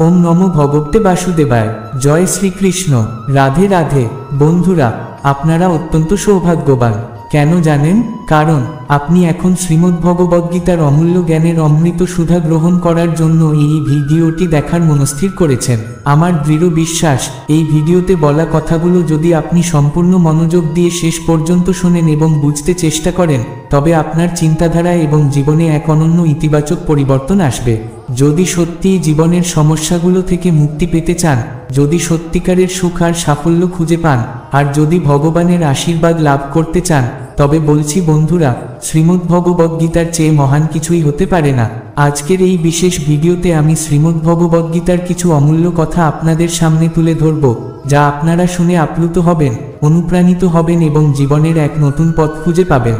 ওম নমো ভগবতে বাসুদেবায়। জয় শ্রীকৃষ্ণ। রাধে রাধে। বন্ধুরা, আপনারা অত্যন্ত সৌভাগ্যবান। কেন জানেন? কারণ আপনি এখন শ্রীমদ্ভগবদ্গীতার অমূল্য জ্ঞানের অমৃত সুধা গ্রহণ করার জন্য এই ভিডিওটি দেখার মনস্থির করেছেন। আমার দৃঢ় বিশ্বাস, এই ভিডিওতে বলা কথাগুলো যদি আপনি সম্পূর্ণ মনোযোগ দিয়ে শেষ পর্যন্ত শোনেন এবং বুঝতে চেষ্টা করেন, তবে আপনার চিন্তাধারা এবং জীবনে এক অনন্য ইতিবাচক পরিবর্তন আসবে। যদি সত্যিই জীবনের সমস্যাগুলো থেকে মুক্তি পেতে চান, যদি সত্যিকারের সুখ আর সাফল্য খুঁজে পান, আর যদি ভগবানের আশীর্বাদ লাভ করতে চান, তবে বলছি বন্ধুরা, শ্রীমদ্ভগবদ্গীতার চেয়ে মহান কিছুই হতে পারে না। আজকের এই বিশেষ ভিডিওতে আমি শ্রীমদ্ভগবদ্গীতার কিছু অমূল্য কথা আপনাদের সামনে তুলে ধরব, যা আপনারা শুনে আপ্লুত হবেন, অনুপ্রাণিত হবেন এবং জীবনের এক নতুন পথ খুঁজে পাবেন।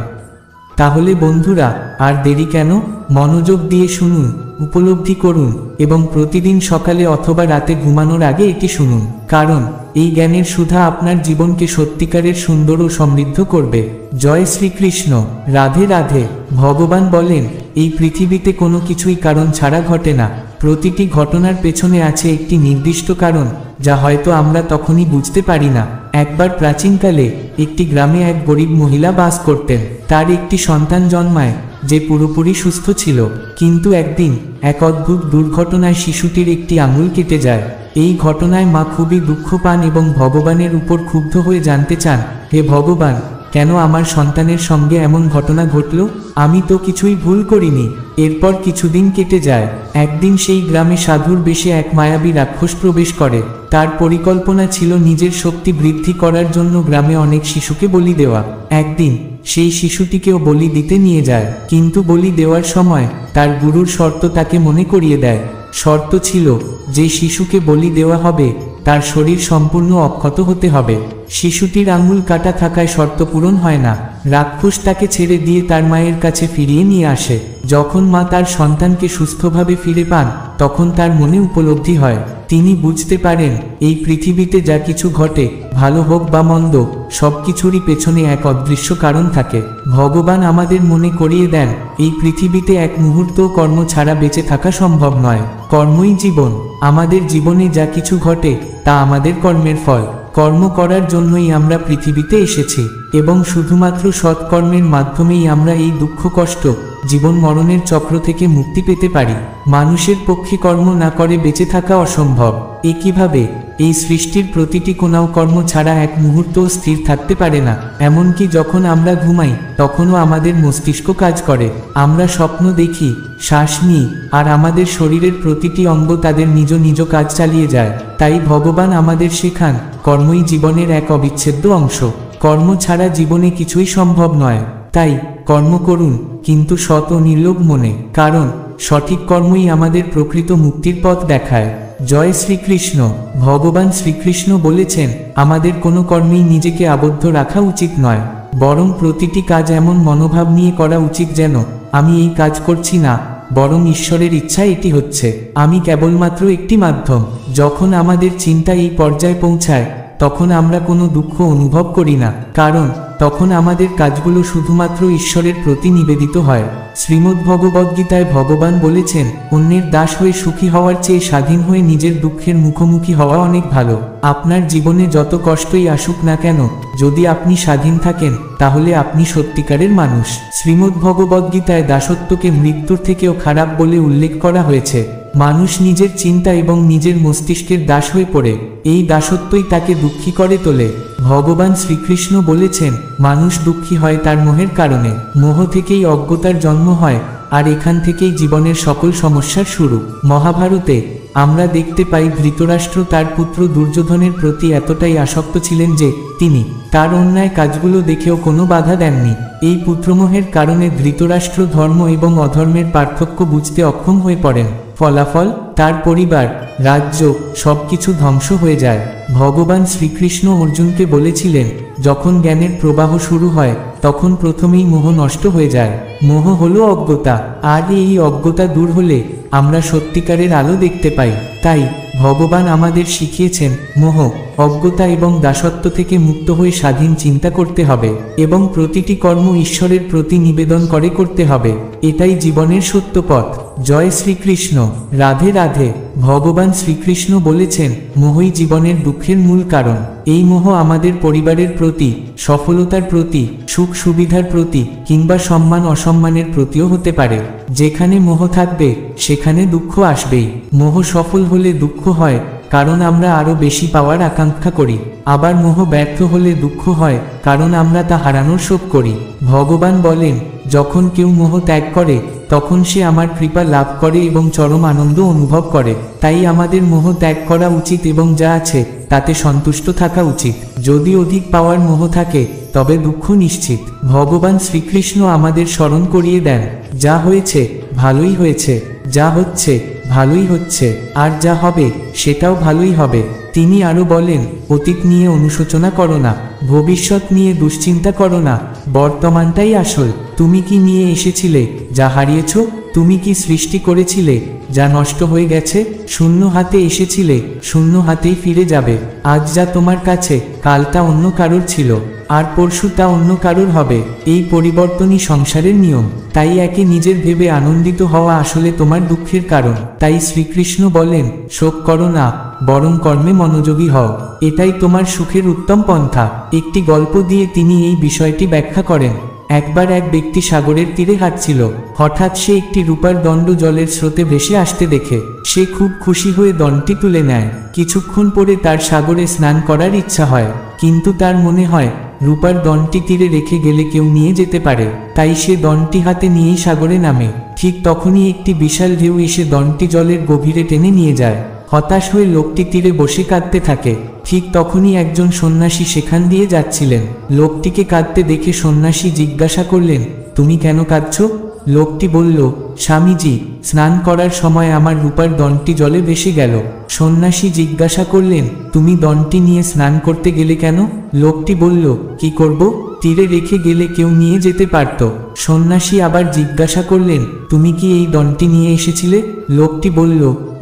তাহলে বন্ধুরা, আর দেরি কেন? মনোযোগ দিয়ে শুনুন, উপলব্ধি করুন এবং প্রতিদিন সকালে অথবা রাতে ঘুমানোর আগে এটি শুনুন, কারণ এই জ্ঞানের সুধা আপনার জীবনকে সত্যিকারের সুন্দর ও সমৃদ্ধ করবে। জয় শ্রীকৃষ্ণ। রাধে রাধে। ভগবান বলেন, এই পৃথিবীতে কোনো কিছুই কারণ ছাড়া ঘটে না। প্রতিটি ঘটনার পেছনে আছে একটি নির্দিষ্ট কারণ, যা হয়তো আমরা তখনই বুঝতে পারি না। একবার প্রাচীনকালে একটি গ্রামে এক গরিব মহিলা বাস করতেন। তার একটি সন্তান জন্মায়, যে পুরোপুরি সুস্থ ছিল। কিন্তু একদিন এক অদ্ভুত দুর্ঘটনায় শিশুটির একটি আঙুল কেটে যায়। এই ঘটনায় মা খুবই দুঃখ পান এবং ভগবানের উপর ক্ষুব্ধ হয়ে জানতে চান, হে ভগবান, কেন আমার সন্তানের সঙ্গে এমন ঘটনা ঘটল? আমি তো কিছুই ভুল করিনি। এরপর কিছুদিন কেটে যায়। একদিন সেই গ্রামে সাধুর বেশে এক মায়াবী রাক্ষস প্রবেশ করে। তার পরিকল্পনা ছিল নিজের শক্তি বৃদ্ধি করার জন্য গ্রামে অনেক শিশুকে বলি দেওয়া। একদিন সেই শিশুটিকেও বলি দিতে নিয়ে যায়, কিন্তু বলি দেওয়ার সময় তার গুরুর শর্ত তাকে মনে করিয়ে দেয়। শর্ত ছিল, যে শিশুকে বলি দেওয়া হবে তার শরীর সম্পূর্ণ অক্ষত হতে হবে। শিশুটির আঙুল কাটা থাকায় শর্ত পূরণ হয় না। রাক্ষস তাকে ছেড়ে দিয়ে তার মায়ের কাছে ফিরিয়ে নিয়ে আসে। যখন মা তার সন্তানকে সুস্থভাবে ফিরে পান, তখন তার মনে উপলব্ধি হয়। তিনি বুঝতে পারেন, এই পৃথিবীতে যা কিছু ঘটে, ভালো হোক বা মন্দ, সবকিছুরই পেছনে এক অদৃশ্য কারণ থাকে। ভগবান আমাদের মনে করিয়ে দেন, এই পৃথিবীতে এক মুহূর্ত কর্ম ছাড়া বেঁচে থাকা সম্ভব নয়। কর্মই জীবন। আমাদের জীবনে যা কিছু ঘটে, তা আমাদের কর্মের ফল। কর্ম করার জন্যই আমরা পৃথিবীতে এসেছি এবং শুধুমাত্র সৎকর্মের মাধ্যমেই আমরা এই দুঃখ কষ্ট, জীবন মরণের চক্র থেকে মুক্তি পেতে পারি। মানুষের পক্ষে কর্ম না করে বেঁচে থাকা অসম্ভব। একইভাবে এই সৃষ্টির প্রতিটি কোনাও কর্ম ছাড়া এক মুহূর্তও স্থির থাকতে পারে না। এমনকি যখন আমরা ঘুমাই, তখনও আমাদের মস্তিষ্ক কাজ করে। আমরা স্বপ্ন দেখি, শ্বাস নিই, আর আমাদের শরীরের প্রতিটি অঙ্গ তাদের নিজ নিজ কাজ চালিয়ে যায়। তাই ভগবান আমাদের শেখান, কর্মই জীবনের এক অবিচ্ছেদ্য অংশ। কর্ম ছাড়া জীবনে কিছুই সম্ভব নয়। তাই কর্ম করুন, কিন্তু সৎ ও নির্লোভ মনে, কারণ সঠিক কর্মই আমাদের প্রকৃত মুক্তির পথ দেখায়। জয় শ্রীকৃষ্ণ। ভগবান শ্রীকৃষ্ণ বলেছেন, আমাদের কোনো কর্মেই নিজেকে আবদ্ধ রাখা উচিত নয়, বরং প্রতিটি কাজ এমন মনোভাব নিয়ে করা উচিত যেন আমি এই কাজ করছি না, বরং ঈশ্বরের ইচ্ছা এটি হচ্ছে। আমি কেবলমাত্র একটি মাধ্যম। যখন আমাদের চিন্তা এই পর্যায়ে পৌঁছায়, তখন আমরা কোনো দুঃখ অনুভব করি না, কারণ তখন আমাদের কাজগুলো শুধুমাত্র ঈশ্বরের প্রতি নিবেদিত হয়। শ্রীমদ্ভগবদ্গীতায় ভগবান বলেছেন, অন্যের দাস হয়ে সুখী হওয়ার চেয়ে স্বাধীন হয়ে নিজের দুঃখের মুখোমুখি হওয়া অনেক ভালো। আপনার জীবনে যত কষ্টই আসুক না কেন, যদি আপনি স্বাধীন থাকেন, তাহলে আপনি সত্যিকারের মানুষ। শ্রীমদ্ভগবদ্গীতায় দাসত্বকে মৃত্যুর থেকেও খারাপ বলে উল্লেখ করা হয়েছে। মানুষ নিজের চিন্তা এবং নিজের মস্তিষ্কের দাস হয়ে পড়ে। এই দাসত্বই তাকে দুঃখী করে তোলে। ভগবান শ্রীকৃষ্ণ বলেছেন, মানুষ দুঃখী হয় তার মোহের কারণে। মোহ থেকেই অজ্ঞতার জন্ম হয়, আর এখান থেকেই জীবনের সকল সমস্যার শুরু। মহাভারতে আমরা দেখতে পাই, ধৃতরাষ্ট্র তার পুত্র দুর্যোধনের প্রতি এতটাই আসক্ত ছিলেন যে তিনি তার অন্যায় কাজগুলো দেখেও কোনো বাধা দেননি। এই পুত্রমোহের কারণে ধৃতরাষ্ট্র ধর্ম এবং অধর্মের পার্থক্য বুঝতে অক্ষম হয়ে পড়েন। ফলাফল, তার পরিবার, রাজ্য, সবকিছু ধ্বংস হয়ে যায়। ভগবান শ্রীকৃষ্ণ অর্জুনকে বলেছিলেন, যখন জ্ঞানের প্রবাহ শুরু হয়, তখন প্রথমেই মোহ নষ্ট হয়ে যায়। মোহ হলো অজ্ঞতা, আর এই অজ্ঞতা দূর হলে আমরা সত্যিকারের আলো দেখতে পাই। তাই ভগবান আমাদের শিখিয়েছেন, মোহ, অজ্ঞতা এবং দাসত্ব থেকে মুক্ত হয়ে স্বাধীন চিন্তা করতে হবে এবং প্রতিটি কর্ম ঈশ্বরের প্রতি নিবেদন করে করতে হবে। এটাই জীবনের সত্য পথ। জয় শ্রীকৃষ্ণ। রাধে রাধে। ভগবান শ্রীকৃষ্ণ বলেছেন, মোহই জীবনের দুঃখের মূল কারণ। এই মোহ আমাদের পরিবারের প্রতি, সফলতার প্রতি, সুখ সুবিধার প্রতি, কিংবা সম্মান অসম্মানের প্রতিও হতে পারে। যেখানে মোহ থাকবে সেখানে দুঃখ আসবেই। মোহ সফল হলে দুঃখ হয়, কারণ আমরা আরো বেশি পাওয়ার আকাঙ্ক্ষা করি। আবার মোহ ব্যর্থ হলে দুঃখ হয়, কারণ আমরা তা হারানোর শোক করি। ভগবান বলেন, যখন কেউ মোহ ত্যাগ করে তখন সে আমার কৃপা লাভ করে এবং চরম আনন্দ অনুভব করে। তাই আমাদের মোহ ত্যাগ করা উচিত এবং যা আছে তাতে সন্তুষ্ট থাকা উচিত। যদি অধিক পাওয়ার মোহ থাকে তবে দুঃখ নিশ্চিত। ভগবান শ্রীকৃষ্ণ আমাদের স্মরণ করিয়ে দেন, যা হয়েছে ভালোই হয়েছে, যা হচ্ছে ভালোই হচ্ছে, আর যা হবে সেটাও ভালোই হবে। তিনি আরো বলেন, অতীত নিয়ে অনুশোচনা করো না, ভবিষ্যৎ নিয়ে দুশ্চিন্তা করো না, বর্তমানটাই আসল। তুমি কি নিয়ে এসেছিলে যা হারিয়েছ? তুমি কি সৃষ্টি করেছিলে যা নষ্ট হয়ে গেছে? শূন্য হাতে এসেছিলে, শূন্য হাতেই ফিরে যাবে। আজ যা তোমার কাছে কালটা অন্য কারোর ছিল, আর পরশু তা অন্য কারোর হবে। এই পরিবর্তনই সংসারের নিয়ম। তাই একে নিজের ভেবে আনন্দিত হওয়া আসলে তোমার দুঃখের কারণ। তাই শ্রীকৃষ্ণ বলেন, শোক করো না, বরং কর্মে মনোযোগী হও, এটাই তোমার সুখের উত্তম পন্থা। একটি গল্প দিয়ে তিনি এই বিষয়টি ব্যাখ্যা করেন। একবার এক ব্যক্তি সাগরের তীরে হাঁটছিল। হঠাৎ সে একটি রূপার দণ্ড জলের স্রোতে ভেসে আসতে দেখে সে খুব খুশি হয়ে দণ্ডটি তুলে নেয়। কিছুক্ষণ পরে তার সাগরে স্নান করার ইচ্ছা হয়, কিন্তু তার মনে হয় রূপার দণ্ডটি তীরে রেখে গেলে কেউ নিয়ে যেতে পারে। তাই সে দণ্ডটি হাতে নিয়েই সাগরে নামে। ঠিক তখনই একটি বিশাল ঢেউ এসে দণ্ডটি জলের গভীরে টেনে নিয়ে যায়। হতাশ হয়ে লোকটি তীরে বসে কাঁদতে থাকে। ঠিক তখনই একজন সন্ন্যাসী সেখান দিয়ে যাচ্ছিলেন। লোকটিকে কাঁদতে দেখে সন্ন্যাসী জিজ্ঞাসা করলেন, তুমি কেন কাঁদছো? লোকটি বলল, স্বামীজি, স্নান করার সময় আমার রূপার দণ্ডটি জলে ভেসে গেল। সন্ন্যাসী জিজ্ঞাসা করলেন, তুমি দণ্ডটি নিয়ে স্নান করতে গেলে কেন? লোকটি বলল, কি করব? তীরে রেখে গেলে কেউ নিয়ে যেতে পারত। সন্ন্যাসী আবার জিজ্ঞাসা করলেন, তুমি কি এই দণ্ডটি নিয়ে এসেছিলে? লোকটি বলল,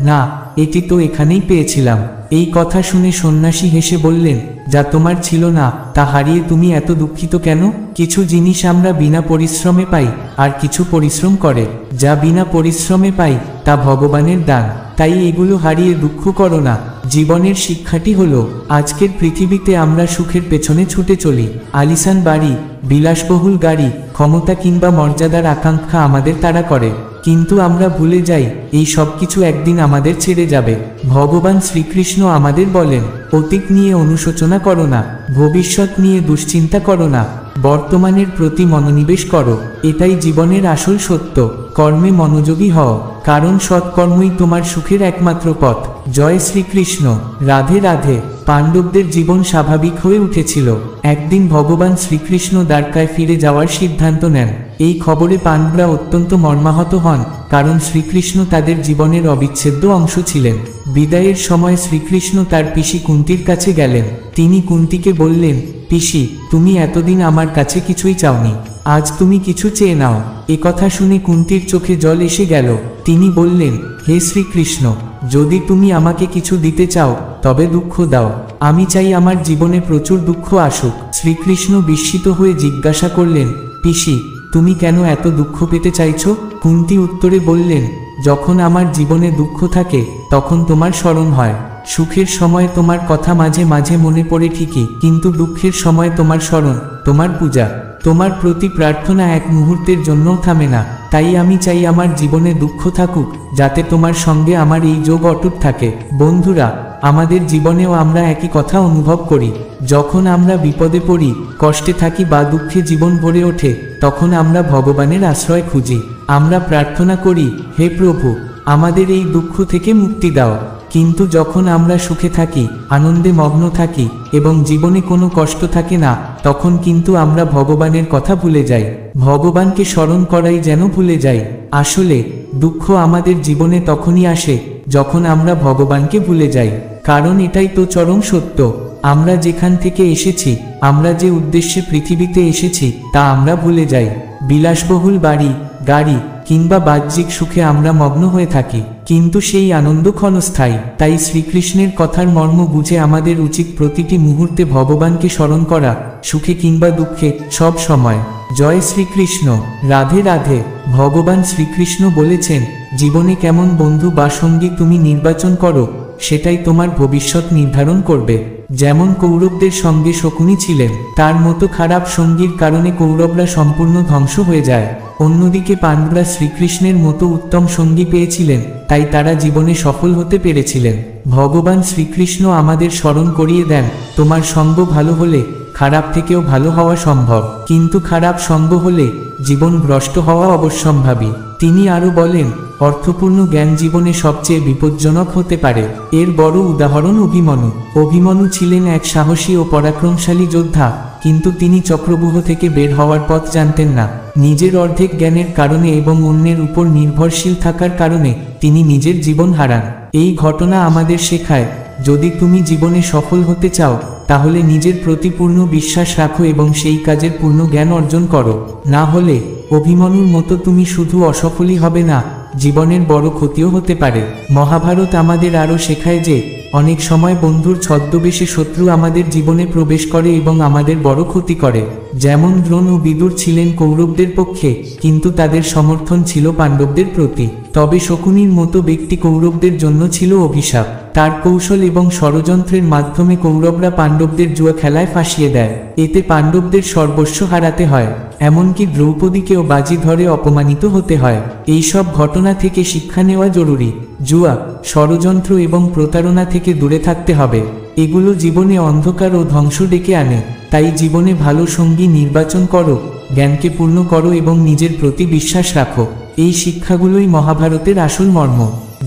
না, এটি তো এখানেই পেয়েছিলাম। এই কথা শুনে সন্ন্যাসী হেসে বললেন, যা তোমার ছিল না তা হারিয়ে তুমি এত দুঃখিত কেন? কিছু জিনিস আমরা বিনা পরিশ্রমে পাই, আর কিছু পরিশ্রম করে। যা বিনা পরিশ্রমে পাই তা ভগবানের দান। তাই এগুলো হারিয়ে দুঃখ করো না। জীবনের শিক্ষাটি হলো, আজকের পৃথিবীতে আমরা সুখের পেছনে ছুটে চলি। আলিশান বাড়ি, বিলাসবহুল গাড়ি, ক্ষমতা কিংবা মর্যাদার আকাঙ্ক্ষা আমাদের তাড়া করে, কিন্তু আমরা ভুলে যাই এই সব কিছু একদিন আমাদের ছেড়ে যাবে। ভগবান শ্রীকৃষ্ণ আমাদের বলেন, অতীত নিয়ে অনুশোচনা করো না, ভবিষ্যৎ নিয়ে দুশ্চিন্তা করো না, বর্তমানের প্রতি মনোনিবেশ করো। এটাই জীবনের আসল সত্য। কর্মে মনোযোগী হও, কারণ সৎকর্মই তোমার সুখের একমাত্র পথ। জয় শ্রীকৃষ্ণ। রাধে রাধে। পাণ্ডবদের জীবন স্বাভাবিক হয়ে উঠেছিল। একদিন ভগবান শ্রীকৃষ্ণ দ্বারকায় ফিরে যাওয়ার সিদ্ধান্ত নেন। এই খবরে পাণ্ডবরা অত্যন্ত মর্মাহত হন, কারণ শ্রীকৃষ্ণ তাদের জীবনের অবিচ্ছেদ্য অংশ ছিলেন। বিদায়ের সময় শ্রীকৃষ্ণ তার পিসি কুন্তির কাছে গেলেন। তিনি কুন্তিকে বললেন, পিসি, তুমি এতদিন আমার কাছে কিছুই চাওনি, আজ তুমি কিছু চেয়ে নাও। একথা শুনে কুন্তির চোখে জল এসে গেল। তিনি বললেন, হে শ্রীকৃষ্ণ, যদি তুমি আমাকে কিছু দিতে চাও তবে দুঃখ দাও। আমি চাই আমার জীবনে প্রচুর দুঃখ আসুক। শ্রীকৃষ্ণ বিস্মিত হয়ে জিজ্ঞাসা করলেন, পিসি, তুমি কেন এত দুঃখ পেতে চাইছো? কুন্তি উত্তরে বললেন, যখন আমার জীবনে দুঃখ থাকে তখন তোমার স্মরণ হয়। সুখের সময় তোমার কথা মাঝে মাঝে মনে পড়ে ঠিকই, কিন্তু দুঃখের সময় তোমার স্মরণ, তোমার পূজা, তোমার প্রতি প্রার্থনা এক মুহূর্তের জন্যও থামে না। তাই আমি চাই আমার জীবনে দুঃখ থাকুক, যাতে তোমার সঙ্গে আমার এই যোগ অটুট থাকে। বন্ধুরা, আমাদের জীবনেও আমরা একই কথা অনুভব করি। যখন আমরা বিপদে পড়ি, কষ্টে থাকি বা দুঃখে জীবন ভরে ওঠে, তখন আমরা ভগবানের আশ্রয় খুঁজি। আমরা প্রার্থনা করি, হে প্রভু, আমাদের এই দুঃখ থেকে মুক্তি দাও। কিন্তু যখন আমরা সুখে থাকি, আনন্দে মগ্ন থাকি এবং জীবনে কোনো কষ্ট থাকে না, তখন কিন্তু আমরা ভগবানের কথা ভুলে যাই। ভগবানকে স্মরণ করাই যেন ভুলে যাই। আসলে দুঃখ আমাদের জীবনে তখনই আসে যখন আমরা ভগবানকে ভুলে যাই, কারণ এটাই তো চরম সত্য। আমরা যেখান থেকে এসেছি, আমরা যে উদ্দেশ্যে পৃথিবীতে এসেছি তা আমরা ভুলে যাই। বিলাসবহুল বাড়ি, গাড়ি কিংবা বাহ্যিক সুখে আমরা মগ্ন হয়ে থাকি, কিন্তু সেই আনন্দ ক্ষণস্থায়ী। তাই শ্রীকৃষ্ণের কথার মর্ম বুঝে আমাদের উচিত প্রতিটি মুহূর্তে ভগবানকে স্মরণ করা, সুখে কিংবা দুঃখে, সব সময়। জয় শ্রীকৃষ্ণ। রাধে রাধে। ভগবান শ্রীকৃষ্ণ বলেছেন, জীবনে কেমন বন্ধু বা সঙ্গী তুমি নির্বাচন করো সেটাই তোমার ভবিষ্যৎ নির্ধারণ করবে। যেমন কৌরবদের সঙ্গে শকুনি ছিলেন, তার মতো খারাপ সঙ্গীর কারণে কৌরবরা সম্পূর্ণ ধ্বংস হয়ে যায়। অন্যদিকে পাণ্ডবরা শ্রীকৃষ্ণের মতো উত্তম সঙ্গী পেয়েছিলেন, তাই তারা জীবনে সফল হতে পেরেছিলেন। ভগবান শ্রীকৃষ্ণ আমাদের স্মরণ করিয়ে দেন, তোমার সঙ্গ ভালো হলে খারাপ থেকেও ভালো হওয়া সম্ভব, কিন্তু খারাপ সঙ্গ হলে জীবন ভ্রষ্ট হওয়া অবশ্যম্ভাবী। তিনি আরও বলেন, অর্থপূর্ণ জ্ঞান জীবনে সবচেয়ে বিপজ্জনক হতে পারে। এর বড় উদাহরণ অভিমন্যু। অভিমন্যু ছিলেন এক সাহসী ও পরাক্রমশালী যোদ্ধা, কিন্তু তিনি চক্রব্যূহ থেকে বের হওয়ার পথ জানতেন না। নিজের অর্ধেক জ্ঞানের কারণে এবং অন্যের উপর নির্ভরশীল থাকার কারণে তিনি নিজের জীবন হারান। এই ঘটনা আমাদের শেখায়, যদি তুমি জীবনে সফল হতে চাও তাহলে নিজের প্রতি পূর্ণ বিশ্বাস রাখো এবং সেই কাজের পূর্ণ জ্ঞান অর্জন করো। না হলে অভিমন্যুর মতো তুমি শুধু অসফলই হবে না, জীবনের বড় ক্ষতিও হতে পারে। মহাভারত আমাদের আরও শেখায় যে অনেক সময় বন্ধুর ছদ্মবেশে শত্রু আমাদের জীবনে প্রবেশ করে এবং আমাদের বড় ক্ষতি করে। যেমন দ্রোণ ও বিদুর ছিলেন কৌরবদের পক্ষে, কিন্তু তাদের সমর্থন ছিল পাণ্ডবদের প্রতি। তবে শকুনির মতো ব্যক্তি কৌরবদের জন্য ছিল অভিশাপ। তার কৌশল এবং ষড়যন্ত্রের মাধ্যমে কৌরবরা পাণ্ডবদের জুয়া খেলায় ফাঁসিয়ে দেয়। এতে পাণ্ডবদের সর্বস্ব হারাতে হয়, এমনকি দ্রৌপদীকেও বাজি ধরে অপমানিত হতে হয়। এইসব ঘটনা থেকে শিক্ষা নেওয়া জরুরি। জুয়া, ষড়যন্ত্র এবং প্রতারণা থেকে দূরে থাকতে হবে। এগুলো জীবনে অন্ধকার ও ধ্বংস ডেকে আনে। তাই জীবনে ভালো সঙ্গী নির্বাচন করো, জ্ঞানকে পূর্ণ করো এবং নিজের প্রতি বিশ্বাস রাখো। এই শিক্ষাগুলোই মহাভারতের আসল মর্ম।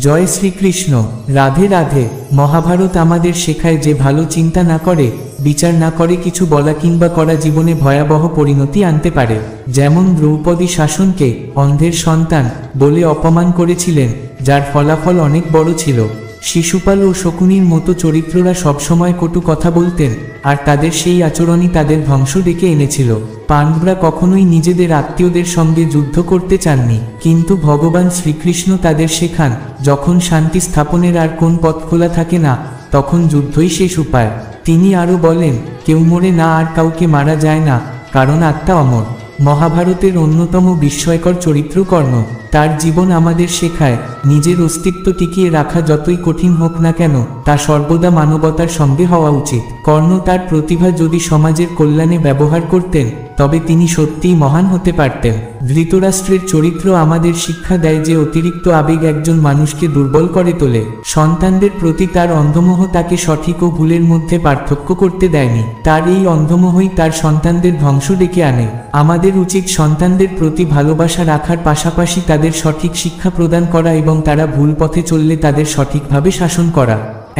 জয় শ্রীকৃষ্ণ। রাধে রাধে। মহাভারত আমাদের শেখায় যে ভালো চিন্তা না করে, বিচার না করে কিছু বলা কিংবা করা জীবনে ভয়াবহ পরিণতি আনতে পারে। যেমন দ্রৌপদী শাসনকে অন্ধের সন্তান বলে অপমান করেছিলেন, যার ফলাফল অনেক বড় ছিল। শিশুপাল ও শকুনির মতো চরিত্ররা সবসময় কটু কথা বলতেন, আর তাদের সেই আচরণই তাদের ধ্বংস ডেকে এনেছিল। পাণ্ডবরা কখনোই নিজেদের আত্মীয়দের সঙ্গে যুদ্ধ করতে চাননি, কিন্তু ভগবান শ্রীকৃষ্ণ তাদের শেখান, যখন শান্তি স্থাপনের আর কোন পথ খোলা থাকে না, তখন যুদ্ধই শেষ উপায়। তিনি আরও বলেন, কেউ মরে না আর কাউকে মারা যায় না, কারণ আত্মা অমর। মহাভারতের অন্যতম বিস্ময়কর চরিত্র কর্ণ। তার জীবন আমাদের শেখায়, নিজের অস্তিত্ব টিকিয়ে রাখা যতই কঠিন হোক না কেন, তা সর্বদা মানবতার সঙ্গে হওয়া উচিত। কর্ণ তার প্রতিভা যদি সমাজের কল্যাণে ব্যবহার করতেন, তবে তিনি সত্যিই মহান হতে পারতেন। ধৃতরাষ্ট্রের চরিত্র আমাদের শিক্ষা দেয় যে অতিরিক্ত আবেগ একজন মানুষকে দুর্বল করে তোলে। সন্তানদের প্রতি তার অন্ধমোহ তাকে সঠিক ও ভুলের মধ্যে পার্থক্য করতে দেয়নি। তার এই অন্ধমোহই তার সন্তানদের ধ্বংস ডেকে আনে। আমাদের উচিত সন্তানদের প্রতি ভালোবাসা রাখার পাশাপাশি তাদের সঠিক শিক্ষা প্রদান করা এবং তারা ভুল পথে চললে তাদের সঠিকভাবে শাসন করা।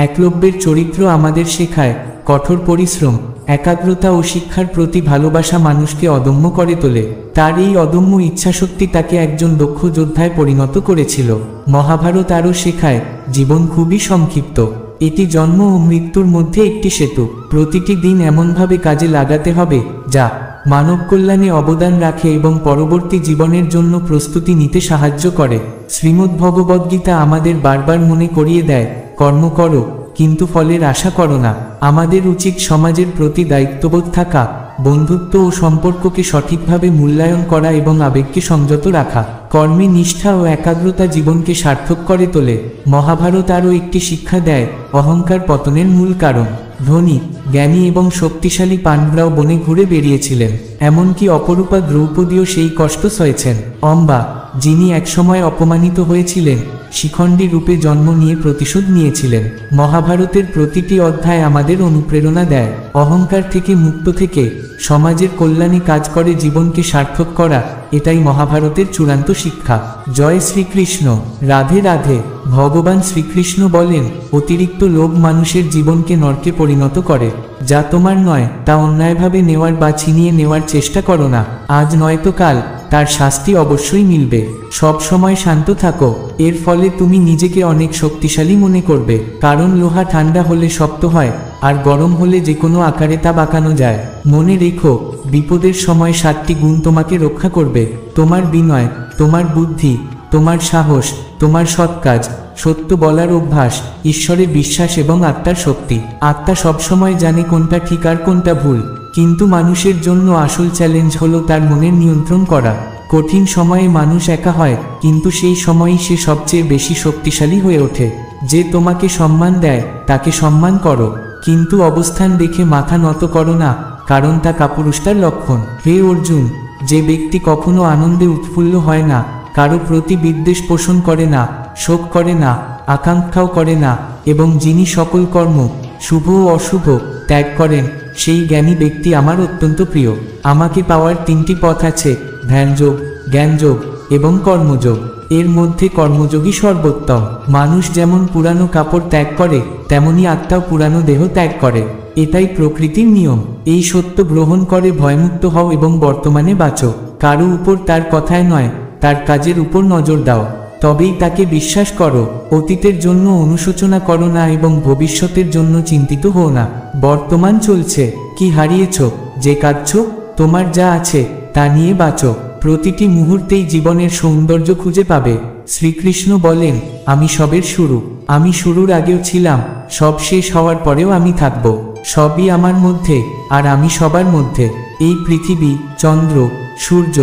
একলব্যের চরিত্র আমাদের শেখায়, কঠোর পরিশ্রম, একাগ্রতা ও শিক্ষার প্রতি ভালোবাসা মানুষকে অদম্য করে তোলে। তার এই অদম্য ইচ্ছাশক্তি তাকে একজন দক্ষ যোদ্ধায় পরিণত করেছিল। মহাভারত আরও শেখায়, জীবন খুবই সংক্ষিপ্ত। এটি জন্ম ও মৃত্যুর মধ্যে একটি সেতু। প্রতিটি দিন এমনভাবে কাজে লাগাতে হবে যা মানব কল্যাণে অবদান রাখে এবং পরবর্তী জীবনের জন্য প্রস্তুতি নিতে সাহায্য করে। শ্রীমদ্ভগবদ্গীতা আমাদের বারবার মনে করিয়ে দেয়, কর্ম করো কিন্তু ফলের আশা করো না। আমাদের উচিত সমাজের প্রতি দায়িত্ববোধ থাকা, বন্ধুত্ব ও সম্পর্ককে সঠিকভাবে মূল্যায়ন করা এবং আবেগকে সংযত রাখা। কর্মে নিষ্ঠা ও একাগ্রতা জীবনকে সার্থক করে তোলে। মহাভারত আরও একটি শিক্ষা দেয়, অহংকার পতনের মূল কারণ। ধনী, জ্ঞানী এবং শক্তিশালী পাণ্ডবরাও বনে ঘুরে বেরিয়েছিলেন, এমনকি অপরূপা দ্রৌপদীও সেই কষ্ট সয়েছেন। অম্বা, যিনি একসময় অপমানিত হয়েছিলেন, শিখণ্ডী রূপে জন্ম নিয়ে প্রতিশোধ নিয়েছিলেন। মহাভারতের প্রতিটি অধ্যায় আমাদের অনুপ্রেরণা দেয়, অহংকার থেকে মুক্ত থেকে সমাজের কল্যাণে কাজ করে জীবনকে সার্থক করা, এটাই মহাভারতের চূড়ান্ত শিক্ষা। জয় শ্রীকৃষ্ণ। রাধে রাধে। ভগবান শ্রীকৃষ্ণ বলেন, অতিরিক্ত লোভ মানুষের জীবনকে নরকে পরিণত করে। যা তোমার নয় তা অন্যায়ভাবে নেওয়ার বা ছিনিয়ে নেওয়ার চেষ্টা করো না, আজ নয়তো কাল তার শাস্তি অবশ্যই মিলবে। সব সময় শান্ত থাকো, এর ফলে তুমি নিজেকে অনেক শক্তিশালী মনে করবে। কারণ লোহা ঠান্ডা হলে শক্ত হয়, আর গরম হলে যে কোনো আকারে তা বাঁকানো যায়। মনে রেখো, বিপদের সময় 7টি গুণ তোমাকে রক্ষা করবে: তোমার বিনয়, তোমার বুদ্ধি, তোমার সাহস, তোমার সৎ কাজ, সত্য বলার অভ্যাস, ঈশ্বরে বিশ্বাস এবং আত্মার শক্তি। আত্মা সবসময় জানে কোনটা ঠিক আর কোনটা ভুল। কিন্তু মানুষের জন্য আসল চ্যালেঞ্জ হলো তার মনের নিয়ন্ত্রণ করা। কঠিন সময়ে মানুষ একা হয়, কিন্তু সেই সময়ই সে সবচেয়ে বেশি শক্তিশালী হয়ে ওঠে। যে তোমাকে সম্মান দেয় তাকে সম্মান করো, কিন্তু অবস্থান দেখে মাথা নত করো না, কারণ তা কাপুরুষতার লক্ষণ। হে অর্জুন, যে ব্যক্তি কখনো আনন্দে উৎফুল্ল হয় না, কারো প্রতি বিদ্বেষ পোষণ করে না, শোক করে না, আকাঙ্ক্ষাও করে না, এবং যিনি সকল কর্ম শুভ ও অশুভ ত্যাগ করেন, সেই জ্ঞানী ব্যক্তি আমার অত্যন্ত প্রিয়। আমাকে পাওয়ার তিনটি পথ আছে: ধ্যানযোগ, জ্ঞানযোগ এবং কর্মযোগ। এর মধ্যে কর্মযোগই সর্বোত্তম। মানুষ যেমন পুরানো কাপড় ত্যাগ করে, তেমনি আত্মাও পুরানো দেহ ত্যাগ করে। এটাই প্রকৃতির নিয়ম। এই সত্য গ্রহণ করে ভয়মুক্ত হও এবং বর্তমানে বাঁচো। কারো উপর তার কথায় নয়, তার কাজের উপর নজর দাও, তবেই তাকে বিশ্বাস করো। অতীতের জন্য অনুশোচনা করো না এবং ভবিষ্যতের জন্য চিন্তিত হও না। বর্তমান চলছে, কি হারিয়েছ, যে কাঁদছ, তোমার যা আছে তা নিয়ে বাঁচো। প্রতিটি মুহূর্তেই জীবনের সৌন্দর্য খুঁজে পাবে। শ্রীকৃষ্ণ বলেন, আমি সবের শুরু, আমি শুরুর আগেও ছিলাম, সব শেষ হওয়ার পরেও আমি থাকব। সবই আমার মধ্যে, আর আমি সবার মধ্যে। এই পৃথিবী, চন্দ্র, সূর্য,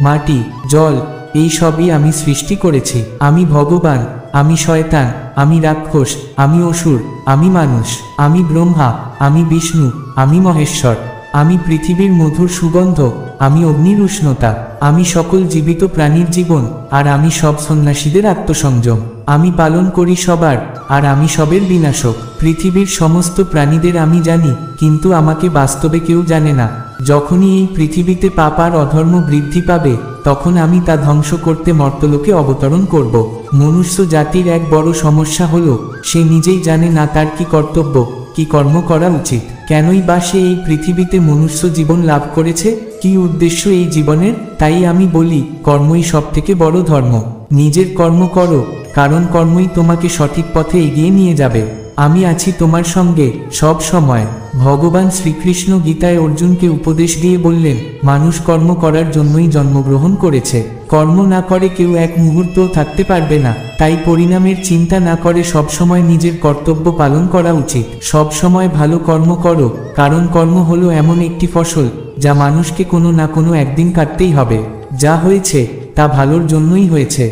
মাটি, জল, এই সবই আমি সৃষ্টি করেছি। আমি ভগবান, আমি শয়তান, আমি রাক্ষস, আমি অসুর, আমি মানুষ, আমি ব্রহ্মা, আমি বিষ্ণু, আমি মহেশ্বর। আমি পৃথিবীর মধুর সুগন্ধ, আমি অগ্নির উষ্ণতা, আমি সকল জীবিত প্রাণীর জীবন, আর আমি সব সন্ন্যাসীদের আত্মসংযম। আমি পালন করি সবার, আর আমি সবের বিনাশক। পৃথিবীর সমস্ত প্রাণীদের আমি জানি, কিন্তু আমাকে বাস্তবে কেউ জানে না। যখনই এই পৃথিবীতে পাপ আর অধর্ম বৃদ্ধি পাবে, তখন আমি তা ধ্বংস করতে মর্তলোকে অবতরণ করব। মনুষ্য জাতির এক বড় সমস্যা হলো, সে নিজেই জানে না তার কি কর্তব্য, কি কর্ম করা উচিত। কেনই বা সে এই পৃথিবীতে মনুষ্য জীবন লাভ করেছে, কি উদ্দেশ্য এই জীবনের? তাই আমি বলি, কর্মই সবথেকে বড় ধর্ম। নিজের কর্ম করো, কারণ কর্মই তোমাকে সঠিক পথে এগিয়ে নিয়ে যাবে। আমি আছি তোমার সঙ্গে সব সময়। ভগবান শ্রীকৃষ্ণ গীতায় অর্জুনকে উপদেশ দিয়ে বললেন, মানুষ কর্ম করার জন্যই জন্মগ্রহণ করেছে। কর্ম না করে কেউ এক মুহূর্তও থাকতে পারবে না। তাই পরিণামের চিন্তা না করে সবসময় নিজের কর্তব্য পালন করা উচিত। সবসময় ভালো কর্ম করো, কারণ কর্ম হলো এমন একটি ফসল যা মানুষকে কোনো না কোনো একদিন কাটতেই হবে। যা হয়েছে তা ভালোর জন্যই হয়েছে,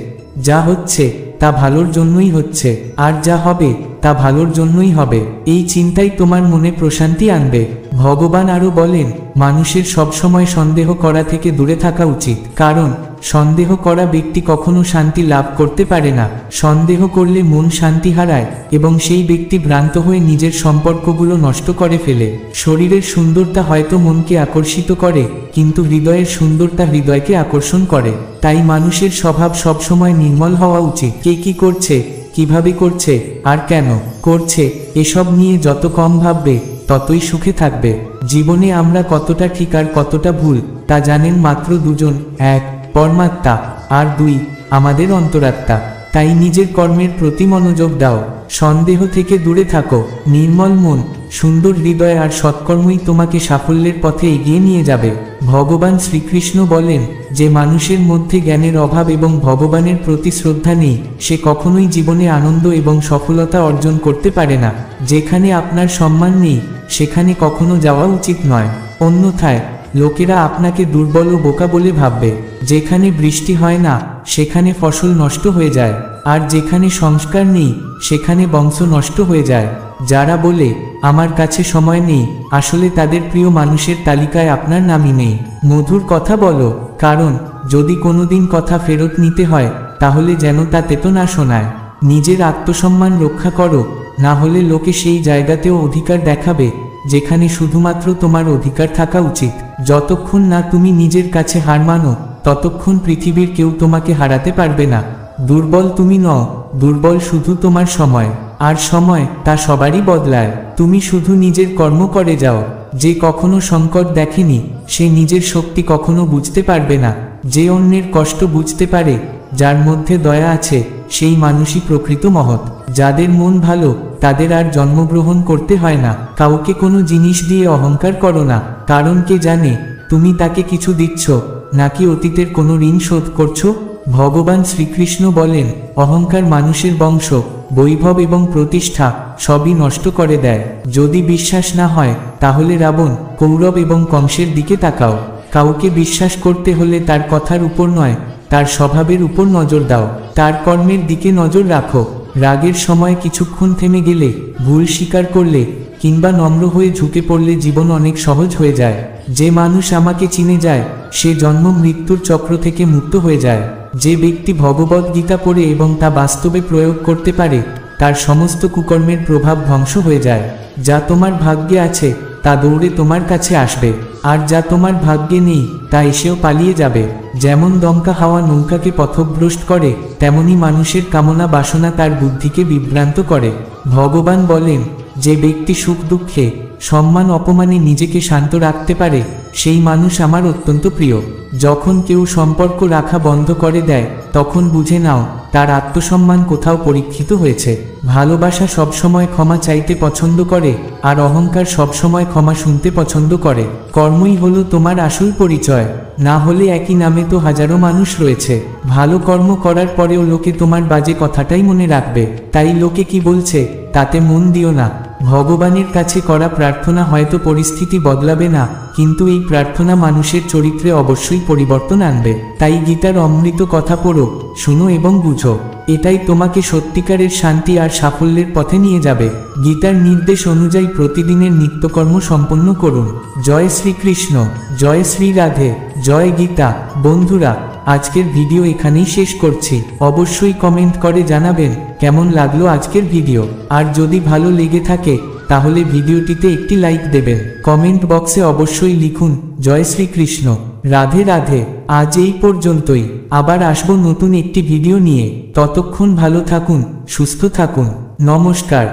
যা হচ্ছে তা ভালোর জন্যই হচ্ছে, আর যা হবে তা ভালোর জন্যই হবে। এই চিন্তাই তোমার মনে প্রশান্তি আনবে। ভগবান আরও বলেন, মানুষের সবসময় সন্দেহ করা থেকে দূরে থাকা উচিত, কারণ সন্দেহ করা ব্যক্তি কখনো শান্তি লাভ করতে পারে না। সন্দেহ করলে মন শান্তি হারায় এবং সেই ব্যক্তি ভ্রান্ত হয়ে নিজের সম্পর্কগুলো নষ্ট করে ফেলে। শরীরের সুন্দরতা হয়তো মনকে আকর্ষিত করে, কিন্তু হৃদয়ের সুন্দরতা হৃদয়কে আকর্ষণ করে। তাই মানুষের স্বভাব সবসময় নির্মল হওয়া উচিত। কে কি করছে, কিভাবে করছে, আর কেন করছে, এসব নিয়ে যত কম ভাববে, ততই সুখে থাকবে। জীবনে আমরা কতটা ঠিক আর কতটা ভুল তা জানেন মাত্র দুজন, এক পরমাত্মা, আর দুই আমাদের অন্তরাত্মা। তাই নিজের কর্মের প্রতি মনোযোগ দাও, সন্দেহ থেকে দূরে থাকো। নির্মল মন, সুন্দর হৃদয় আর সৎকর্মই তোমাকে সাফল্যের পথে এগিয়ে নিয়ে যাবে। ভগবান শ্রীকৃষ্ণ বলেন, যে মানুষের মধ্যে জ্ঞানের অভাব এবং ভগবানের প্রতি শ্রদ্ধা নেই, সে কখনোই জীবনে আনন্দ এবং সফলতা অর্জন করতে পারে না। যেখানে আপনার সম্মান নেই, সেখানে কখনো যাওয়া উচিত নয়, অন্যথায় লোকেরা আপনাকে দুর্বল ও বোকা বলে ভাববে। যেখানে বৃষ্টি হয় না, সেখানে ফসল নষ্ট হয়ে যায়, আর যেখানে সংস্কার নেই, সেখানে বংশ নষ্ট হয়ে যায়। যারা বলে আমার কাছে সময় নেই, আসলে তাদের প্রিয় মানুষের তালিকায় আপনার নামই নেই। মধুর কথা বলো, কারণ যদি কোনোদিন কথা ফেরত নিতে হয়, তাহলে যেন তা তেতো না শোনায়। নিজের আত্মসম্মান রক্ষা করো, না হলে লোকে সেই জায়গাতেও অধিকার দেখাবে যেখানে শুধুমাত্র তোমার অধিকার থাকা উচিত। যতক্ষণ না তুমি নিজের কাছে হার মানো, ততক্ষণ পৃথিবীর কেউ তোমাকে হারাতে পারবে না। দুর্বল তুমি নও, দুর্বল শুধু তোমার সময়, আর সময় তা সবারই বদলায়। তুমি শুধু নিজের কর্ম করে যাও। যে কখনো সংকট দেখেনি, সে নিজের শক্তি কখনো বুঝতে পারবে না। যে অন্যের কষ্ট বুঝতে পারে, যার মধ্যে দয়া আছে, সেই মানুষই প্রকৃত মহৎ। যাদের মন ভালো, তাদের আর জন্মগ্রহণ করতে হয় না। কাউকে কোনো জিনিস দিয়ে অহংকার করো না, কারণ কে জানে তুমি তাকে কিছু দিচ্ছ নাকি অতীতের কোনো ঋণ শোধ করছো। ভগবান শ্রীকৃষ্ণ বলেন, অহংকার মানুষের বংশ, বৈভব এবং প্রতিষ্ঠা সবই নষ্ট করে দেয়। যদি বিশ্বাস না হয় তাহলে রাবণ, কৌরব এবং কংসের দিকে তাকাও। কাউকে বিশ্বাস করতে হলে তার কথার উপর নয়, তার স্বভাবের উপর নজর দাও, তার কর্মের দিকে নজর রাখো। রাগের সময় কিছুক্ষণ থেমে গেলে, ভুল স্বীকার করলে কিংবা নম্র হয়ে ঝুঁকে পড়লে জীবন অনেক সহজ হয়ে যায়। যে মানুষ আমাকে চিনে যায় সে জন্ম মৃত্যুর চক্র থেকে মুক্ত হয়ে যায়। যে ব্যক্তি ভগবদ গীতা পড়ে এবং তা বাস্তবে প্রয়োগ করতে পারে তার সমস্ত কুকর্মের প্রভাব ধ্বংস হয়ে যায়। যা তোমার ভাগ্যে আছে তা দৌড়ে তোমার কাছে আসবে, আর যা তোমার ভাগ্যে নেই তা এসেও পালিয়ে যাবে। যেমন দমকা হাওয়া নৌকাকে পথভ্রষ্ট করে, তেমনি মানুষের কামনা বাসনা তার বুদ্ধিকে বিভ্রান্ত করে। ভগবান বলেন, যে ব্যক্তি সুখ দুঃখে, সম্মান অপমানে নিজেকে শান্ত রাখতে পারে সেই মানুষ আমার অত্যন্ত প্রিয়। যখন কেউ সম্পর্ক রাখা বন্ধ করে দেয় তখন বুঝে নাও তার আত্মসম্মান কোথাও পরীক্ষিত হয়েছে। ভালোবাসা সবসময় ক্ষমা চাইতে পছন্দ করে, আর অহংকার সবসময় ক্ষমা শুনতে পছন্দ করে। কর্মই হলো তোমার আসল পরিচয়, না হলে একই নামে তো হাজারো মানুষ রয়েছে। ভালো কর্ম করার পরেও লোকে তোমার বাজে কথাটাই মনে রাখবে, তাই লোকে কি বলছে তাতে মন দিও না। ভগবানের কাছে করা প্রার্থনা হয়তো পরিস্থিতি বদলাবে না, কিন্তু এই প্রার্থনা মানুষের চরিত্রে অবশ্যই পরিবর্তন আনবে। তাই গীতার অমৃত কথা পড়ো, শুনো এবং বুঝো। এটাই তোমাকে সত্যিকারের শান্তি আর সাফল্যের পথে নিয়ে যাবে। গীতার নির্দেশ অনুযায়ী প্রতিদিনের নিত্যকর্ম সম্পন্ন করুন। জয় শ্রীকৃষ্ণ, জয় শ্রী রাধে, জয় গীতা। বন্ধুরা, আজকের ভিডিও এখানেই শেষ করছি। অবশ্যই কমেন্ট করে জানাবেন কেমন লাগলো আজকের ভিডিও। আর যদি ভালো লেগে থাকে তাহলে ভিডিওটিতে একটি লাইক দেবেন। কমেন্ট বক্সে অবশ্যই লিখুন জয় শ্রীকৃষ্ণ, রাধে রাধে। আজ এই পর্যন্তই, আবার আসবো নতুন একটি ভিডিও নিয়ে। ততক্ষণ ভালো থাকুন, সুস্থ থাকুন। নমস্কার।